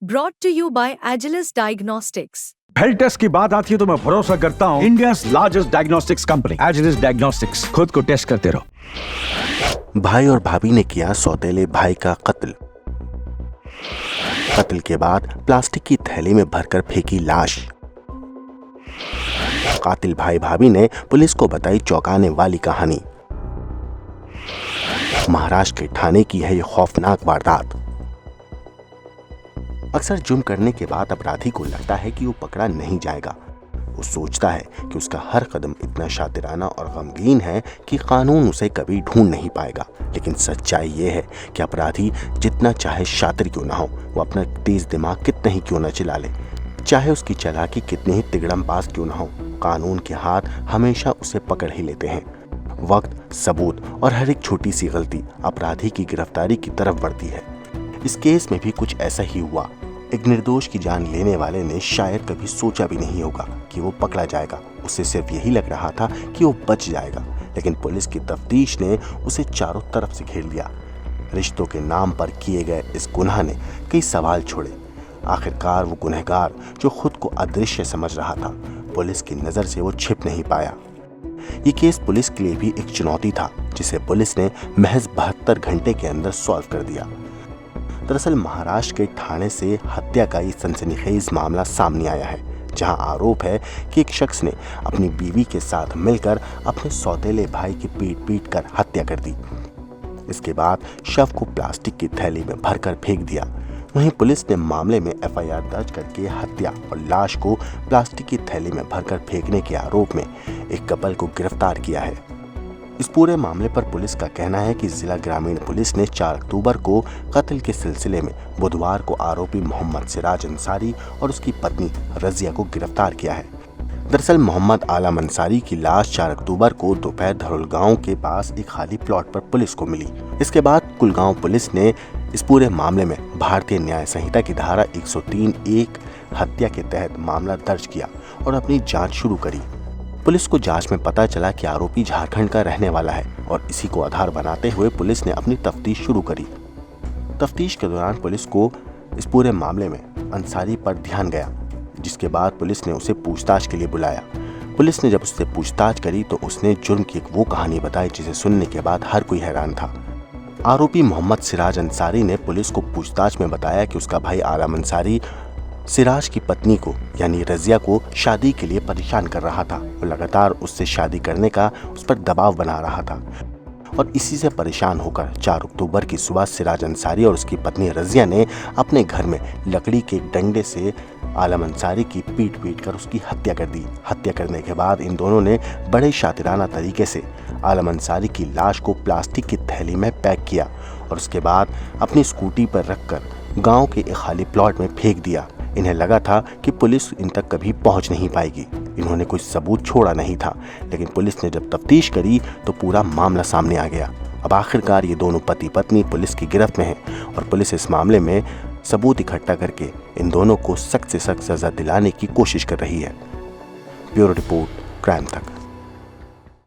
brought to you by Agilus Diagnostics. Health test की बात आती है तो मैं भरोसा करता हूँ India's largest diagnostics company Agilus diagnostics. खुद को टेस्ट करते रहो। भाई और भाभी ने किया सौतेले भाई का कत्ल। कत्ल के बाद प्लास्टिक की थैली में भरकर फेंकी लाश। कातिल भाई भाभी ने पुलिस को बताई चौंकाने वाली कहानी। महाराष्ट्र के ठाणे की है ये खौफनाक वारदात। अक्सर जुर्म करने के बाद अपराधी को लगता है कि वो पकड़ा नहीं जाएगा। वो सोचता है कि उसका हर कदम इतना शातिराना और गमगीन है कि कानून उसे कभी ढूंढ नहीं पाएगा। लेकिन सच्चाई ये है कि अपराधी जितना चाहे शातिर क्यों ना हो, वो अपना तेज दिमाग कितना ही क्यों ना चला ले, चाहे उसकी चालाकी कितनी ही तिगड़मबाज क्यों ना हो, कानून के हाथ हमेशा उसे पकड़ ही लेते हैं। वक्त, सबूत और हर एक छोटी सी गलती अपराधी की गिरफ्तारी की तरफ बढ़ती है। इस केस में भी कुछ ऐसा ही हुआ। एक निर्दोष की जान लेने वाले ने शायद कभी सोचा भी नहीं होगा कि वो पकड़ा जाएगा। उसे सिर्फ यही लग रहा था कि वो बच जाएगा, लेकिन पुलिस की तफ्तीश ने उसे चारों तरफ से घेर लिया। रिश्तों के नाम पर किए गए इस गुनाह ने कई सवाल छोड़े। आखिरकार वो गुनहगार जो खुद को अदृश्य समझ रहा था, पुलिस की नज़र से वो छिप नहीं पाया। ये केस पुलिस के लिए भी एक चुनौती था, जिसे पुलिस ने महज 72 घंटे के अंदर सॉल्व कर दिया। दरअसल महाराष्ट्र के ठाणे से हत्या का ये सनसनीखेज मामला सामने आया है, जहां आरोप है कि एक शख्स ने अपनी बीवी के साथ मिलकर अपने सौतेले भाई की पीट कर हत्या कर दी। इसके बाद शव को प्लास्टिक की थैली में भरकर फेंक दिया। वहीं पुलिस ने मामले में एफआईआर दर्ज करके हत्या और लाश को प्लास्टिक की थैली में भरकर फेंकने के आरोप में एक कपल को गिरफ्तार किया है। इस पूरे मामले पर पुलिस का कहना है कि जिला ग्रामीण पुलिस ने 4 अक्टूबर को कत्ल के सिलसिले में बुधवार को आरोपी मोहम्मद सिराज अंसारी और उसकी पत्नी रजिया को गिरफ्तार किया है। दरअसल मोहम्मद आलम अंसारी की लाश 4 अक्टूबर को दोपहर धरोल गांव के पास एक खाली प्लॉट पर पुलिस को मिली। इसके बाद कुलगांव पुलिस ने इस पूरे मामले में भारतीय न्याय संहिता की धारा 103(1) हत्या के तहत मामला दर्ज किया और अपनी जांच शुरू करी। पुलिस को जांच में पता चला कि आरोपी झारखंड का रहने वाला है और इसी को आधार बनाते हुए पुलिस ने अपनी तफ्तीश शुरू करी। तफ्तीश के दौरान पुलिस को इस पूरे मामले में अंसारी पर ध्यान गया, जिसके बाद पुलिस ने उसे पूछताछ के लिए बुलाया। पुलिस ने जब उससे पूछताछ करी तो उसने जुर्म की एक वो कहानी बताई जिसे सुनने के बाद हर कोई हैरान था। आरोपी मोहम्मद सिराज अंसारी ने पुलिस को पूछताछ में बताया कि उसका भाई आलम अंसारी सिराज की पत्नी को यानी रजिया को शादी के लिए परेशान कर रहा था। वो लगातार उससे शादी करने का उस पर दबाव बना रहा था और इसी से परेशान होकर 4 अक्टूबर की सुबह सिराज अंसारी और उसकी पत्नी रजिया ने अपने घर में लकड़ी के डंडे से आलम अंसारी की पीट कर उसकी हत्या कर दी। हत्या करने के बाद इन दोनों ने बड़े शातिराना तरीके से आलम अंसारी की लाश को प्लास्टिक की थैली में पैक किया और उसके बाद अपनी स्कूटी पर रखकर गांव के एक खाली प्लॉट में फेंक दिया। इन्हें लगा था कि पुलिस इन तक कभी पहुंच नहीं पाएगी। इन्होंने कोई सबूत छोड़ा नहीं था, लेकिन पुलिस ने जब तफ्तीश करी तो पूरा मामला सामने आ गया। अब आखिरकार ये दोनों पति पत्नी पुलिस की गिरफ्त में हैं और पुलिस इस मामले में सबूत इकट्ठा करके इन दोनों को सख्त से सख्त सजा दिलाने की कोशिश कर रही है। ब्यूरो रिपोर्ट, क्राइम तक।